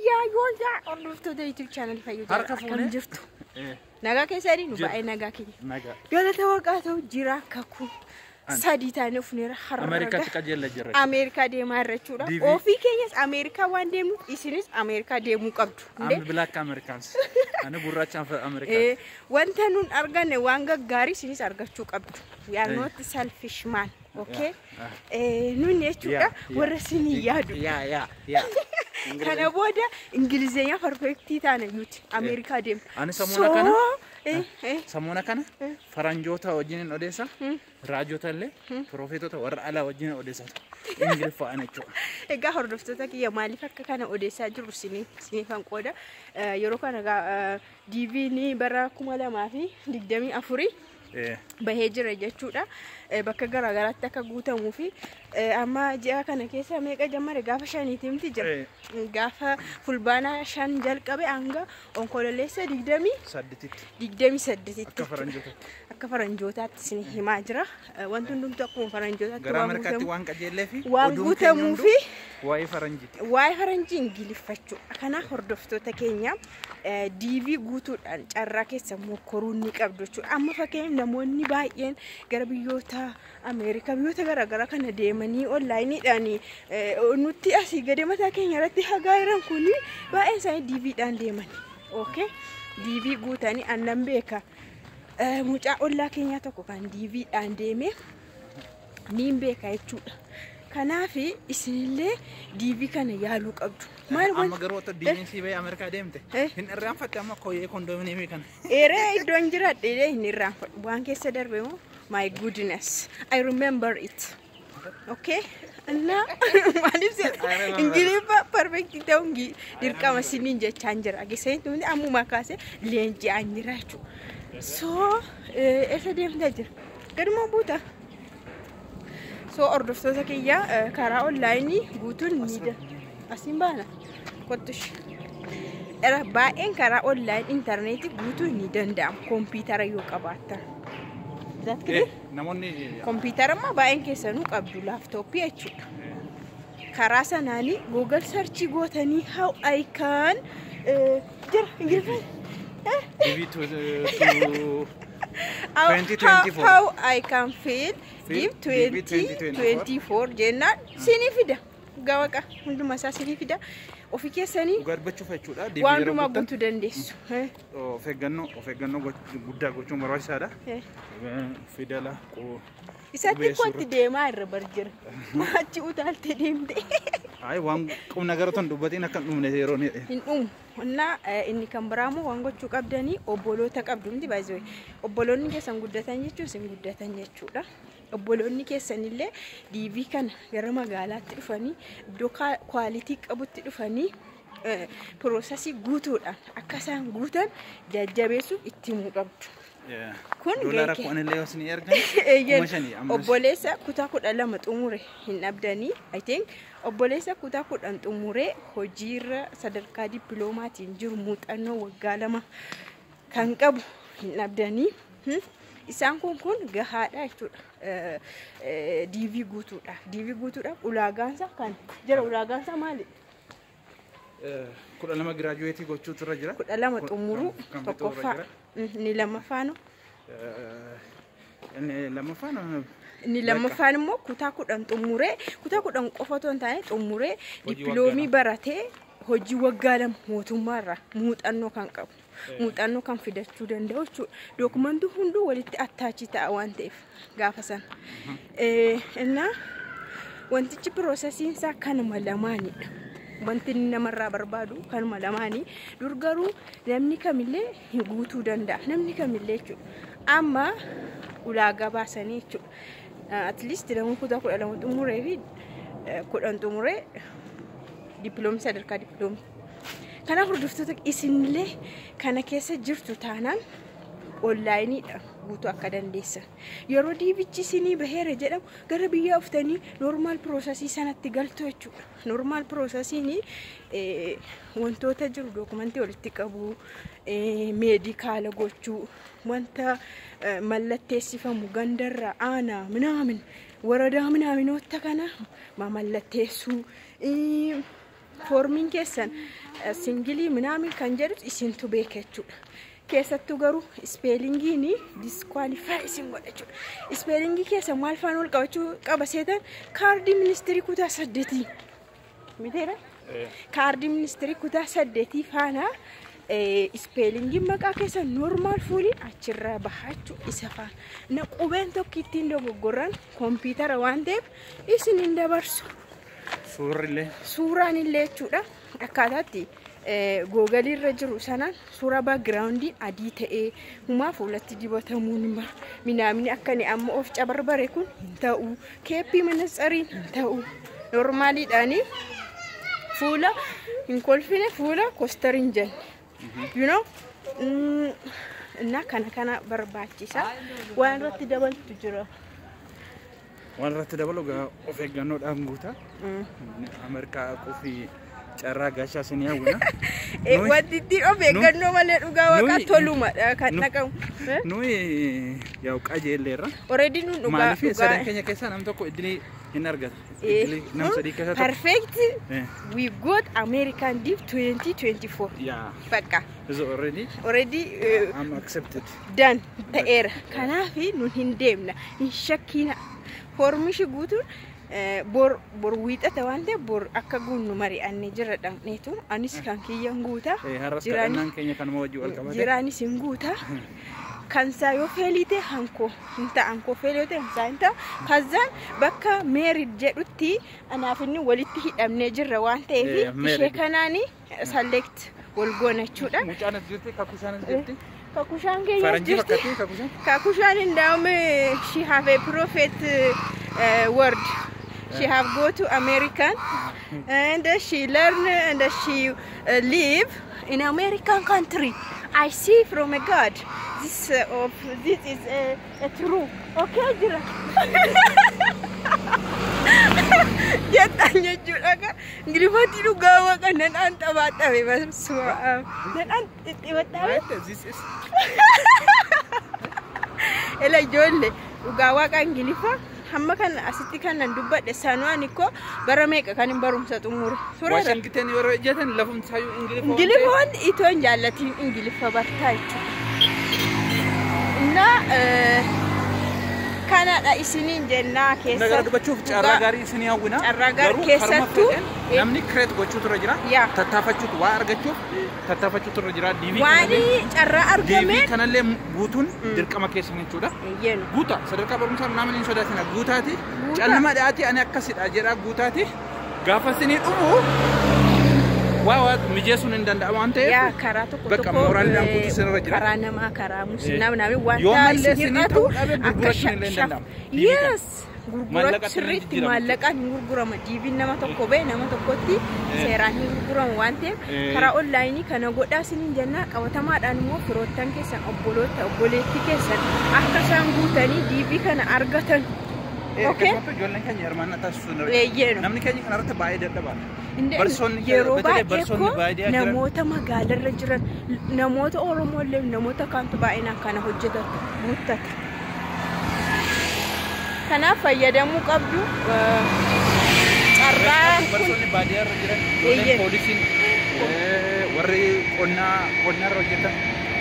يا يوزع عرفتوا ده يوتيوب channel فيوتيوب كم جرتوا نجا كسري نبأي نجا كي قال توقعتوا جرا ككو ساديتا نفنير حرر أمريكا تكجل جرا أمريكا دي مرة شورا أو في كينيس أمريكا وان ديمو إسنيس أمريكا ديمو كابتو أنا بلاك أمريكانس أنا برا في أمريكا وان تنون أرجع نوانغا غاري سنيس أرجع شو كابتو we are not selfish man okay نون يشوكا ورسني يادو يا كان بودا إنجليزية perfectي تانا يوت أمريكا ديم أنا سمونا كنا سمونا كنا فرنجوتا وجين أوديسا راجوتا اللي بروفيتوتا ورعلا وجين أوديسا إنجليز فأنا شو إجا هردفتها كي يومالي فك كان أوديسا جرو سنين فان كودا يروكا نجا ديفيني برا كمالا ما في دقدمي أفوري بهجر جاتشودا بكجرا غلطة كجوتا موفي أما جاء كان كيسا ميكا جمر غافة شاني تيمتي جر غافة فلبانا شان جل كبي أنغا أنقول لسه دقدمي سدتت كفرنجوتا تسني ماجرا وانتم دم تقوم فرنجوتا غرامر كاتي وان كجيل في وانغوتا موفي واي فرنجي إنجلي فتشو أنا هردفتو تكينيا ديفي غوتو أراكي سمو كوروني كابدوشو أما فكين نموني باين غربيوتا أمريكا بيوتا غرا كان ديماني أونلاين يعني نوتي أسي غديمتا كينيا رتي هاغايران كوني باين ساي ديفي دان ديماني أوكي ديفي غوتاني أنم بيكا mucaa ollaa keenyaa tokko kan DV dhaan deeme niin beeka jechuudha. Kanaaf isinillee DV kana yaaluu qabdu. Maal amma garuu otoo DV'n si ba'ee Ameerikaa deemte hin irraanfatte amma kooyee kondominiimii kana. Eeree iddoon jiraadhee hin irraanfadhu. Waan keessa darbe moo my goodness I remember it. Okay? እና ማለት እንግሊዝ ፐርፌክት ተውንጊ ድርቃማ ሲኒን ጀቻን ጀራ ገሰይት ነው አሙ ማካሴ ሌንጂ አንራቹ ሶ ኤሰደም ተጀር ቀድሞ ቦታ ሶ ኦርዶፍቶ ተከያ ካራ ኦንላይን ጉቱን ኒደ አሲምባና ኮትሽ ኤራ ባኤን ካራ ኦንላይን ኢንተርኔት ጉቱን ኒደንዳም ኮምፒውተር yoqabaata ذات كده نموني كمبيوتر ما باين كيسانو قبضو لابتوب يجود كراسة ناني جوجل سيرش جوتني how I can جر إنجليزي how I can feel give 2024 جنة سيني فيدا جواكا عندو مسا سيني فيدا وفي كيساني وقربتشو فيتشودا وعندو ما بنتو دنديسو وفيغنو غودا غوچو مروي سادا فيدالا إساتي كنت ديما الربرجر ما أجي وتالت ديمدي أي وان كم نجارتون دوبتين أكمل من هيروني إنهم هنا إني كم برامو وانغو تشوك أبداني أبولو تك أبدوني بايزوي أبولوني كيسان غودا تانية سين غودا تانية شودا أبولوني كيسان اللي DV كان غرما غالات تفاني دوكا كواليتي أبو تفاني بروساسي غوتودا أكاسان غوتان جاجابيسو إتيمو أبدو kun dolara ko ane lewas ni ergan obbolesa kutaa kudha lama xumure hin abdani I think obbolesa kutaa kudhan xumure hojiirra sadarkaa dippiloomatiin jiru muuxannoo waggaa lama kan qabu hin abdani isaan kun gahaadha jechuudha DV guutuudha ulaagaansa kan jira ulaagaansa maali kudha lama graduate gochuu turra jira kudha lama xumuru tokkoffaa ni lammaffaan ni lammaffaan immoo kutaa kudhan xumuree kutaa kudhan qofa otoo hin taane xumuree dippiloomii baratee hojii waggaa lama mootummaarraa muuxannoo kan qabu muuxannoo kan fidachuu danda'u jechuudha dookumentii hunduu walitti attaachi ta'a waan ta'eef gaafa sana innaa wantichi piroosesiin isaa kanuma lamaanidha wanti namarraa barbaadu kanuma lamaanii durgaruu namni kamillee guutuu danda'a namni kamillee jechuudha amma ulaagaa baasanii jechuudha at least namni kutaa kudha lama xumuree fi kudhan xumuree dippiloomi sadarkaa dippiloomi kanaaf hordoftoota isinillee kana keessa jirtu taanaan onlaayiniidha guutuu akka dandeessan yeroo diivichi isinii baheera jedhamu gara biyyaa uftanii normaal piroosesii sanatti galtu jechuudha normaal piroosesiin wantoota jiru dookumentii walitti qabu meedikaala gochuu wanta mallatteessifamu gandarra aanaa minaamin waradaa minaaminoota kana mamallatteessuu formiin keessan singilii minaamin kan jedhu isintu beekachudha. Keessattuu garuu ispeelingiin disqualify isin godha jechuudha. Ispeelingii keessa maal faana ol qabachuu qaba seetan kaardii ministirii kutaa 8 miteera kaardii ministirii kutaa 8 faana ispeelingii maqaa keessa normaal fuulii achirraa bahachuu isa faana na qubeen tokko ittiin dogoggorran kompiitara waan ta'eef isin hin dabarsu. Suuraan illee jechuudha akkaataatti Google irra jiru sanaan suuraa backgroundii adii ta'ee humaa fuulatti dibatamuun minaamni akkani amma of cabarbare kun hin ta'u keeppii manatsariin hin ta'u normaaliidhaanii fuula hin kolfine fuula kostariin jenne you know na kana barbaachisa waan irratti dabaltu jira. Waan irratti dabalu of eeggannoodhaan guutaa Ameerikaa qofii carraa gaashaa isin yaawuna. Wanti of eeggannoo malee dhugaa waaqa tolumadha kan naqamu. Nuyi yaa'u qajeelleerra. Already nu dhugaa. Maaliif sadan keenya keessaa nam tokko idilii hin argata. Idilii nam sadii keessaa tokko. Perfect. We got American Div 2024. Yeah. Bakka. So already I'm accepted. Done. Ta'eera. Kanaaf nu hin deemna. Hin shakkina. Formishi guutuun bor wiixata waan ta'eef bor akka guunnu mari'annee jira dhamneetu anis kan kiyyan guuta jiraan keenya kanuma wajji wal qabate jiraanis hin guuta kan saa yoo feelite hanko hinta hanko feelite hinta kazaan bakka meerid jedhutti anaaf inni walitti hidhamnee jirra waan ta'eef ishee kanaani select wal goonachuudha. Mucaanas jirti kakushaanas jirti. Kakushaan keenya jirti. Kakushaan indaume she have a prophet word. She have go to American and she learn and she live in American country. I see from a God. This is a true. Okay, Jira. Jatanya juga kan. Ngilifati lu gawa kan dan anta bata bebas semua. Dan anta bata. This is. Ela jolle gawa kan ngilifa. Hamma kan asitti kan nan dubbadhe sanuani ko barameeqa kan barumsa xumure. Washington yeroo ejjatan lafum saayu Ingilifoon itoon jaallatiin Ingilifa bartaa na kanadha isiniin jennaa keessatti nagar dubachuuf carraa gaarii isinii hawwina. Carraa gaarii keessattuu namni kireet gochuu turre jira. Tattaafachuutu waa argachuuf tattaafachuu turre jira. Waani carraa argame kanallee guutuun dirqama keessan jechuudha. Guuta sadarkaa barumsaa namni hin sodaatina guutaati. Callama dhaati ani akkasidha jedha guutaati. Gaafa isinii dhumu waa mijeessuun hin danda'amu waan ta'eef yaa karaa tokko bakka mooraalidhaan guutuu sirra jira. Karaa namaa karaa musliimaa namni wanta isinirratu akka shaf. Yes. Gurguratu sirriitti maallaqaan hin gurgurama. Diibiin nama tokko ba'e nama tokkotti seeraan hin gurguramu waan ta'eef karaa onlaayinii kana godhaa isiniin jennaa qabatamaadhaan immoo firoottan keessan obboloota obboleettii keessan akka isaan guutanii diibii kana argatan. Okay. Ijoolleen keenya hirmaannaa taasisuu namni keenya kanarratti baay'ee dadhabaa. Yeroo baay'ee namoota magaalarra jiran namoota Oromoolee namoota kaantu baay'inaan kana hojjetan guuttata. Kanaaf fayyadamuu qabdu carraa barsoonni baadiyyaarra jiran poolisiin warri qonnaarra hojjetan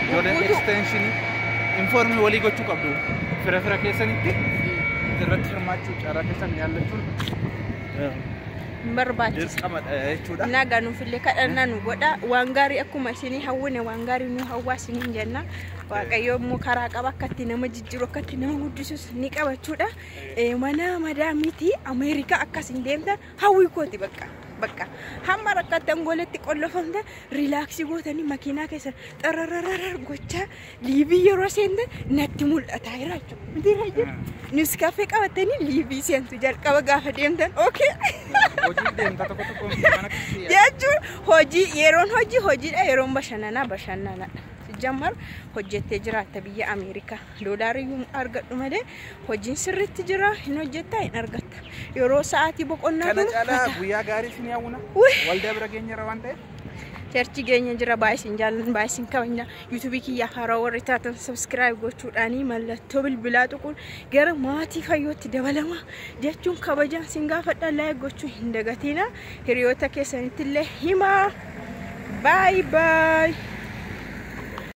ijoolleen extensionii informii walii gochuu qabdu fira keessanitti irratti hirmaachuu carraa keessan yaallachuun barbaachisa. Nagaa nuufillee kadhannaa nu godha waan gaarii akkuma isinii hawwine waan gaarii nu hawwaa isiniin jenna. Waaqayyo immoo karaa qaba akkatti nama jijjiiru akkatti nama guddisus ni qabachuudha. Mana madaamiitii Ameerikaa akkas hin deemtan hawwii kooti bakka hamma rakkatan goletti qollofamtan riilaaksii gootanii makiinaa keessan xararararar gochaa liibii yeroo seentan natti mul'ataa jira jechuudha. Nus kaffee qabatanii liibii seentu jalqaba gaafa deemtan okay. Hojii deemta tokko jechuun hojii yeroon hojiidha yeroon bashannanaadha. Jammar hojjettee jiraatta biyya Ameerikaa doolaarii argadhu malee hojiin sirriitti jira hin hojjettaa hin argatta yeroo sa'aatii boqonnaa kana caalaa guyyaa gaarii isin yaawuna waldaa bira geenyerra waan ta'eef Cherchi geenya jira baay'isin jaallan baay'isin kabajna YouTube kiyya haaraa warri taatan subscribe gochuudhaanii mallattoo bilbilaa tuquun gara maatii fayyootti dabalama jechuun kabajaan sin gaafadha like gochuu hin dagatina hiriyoota keessanitti illee himaa bye bye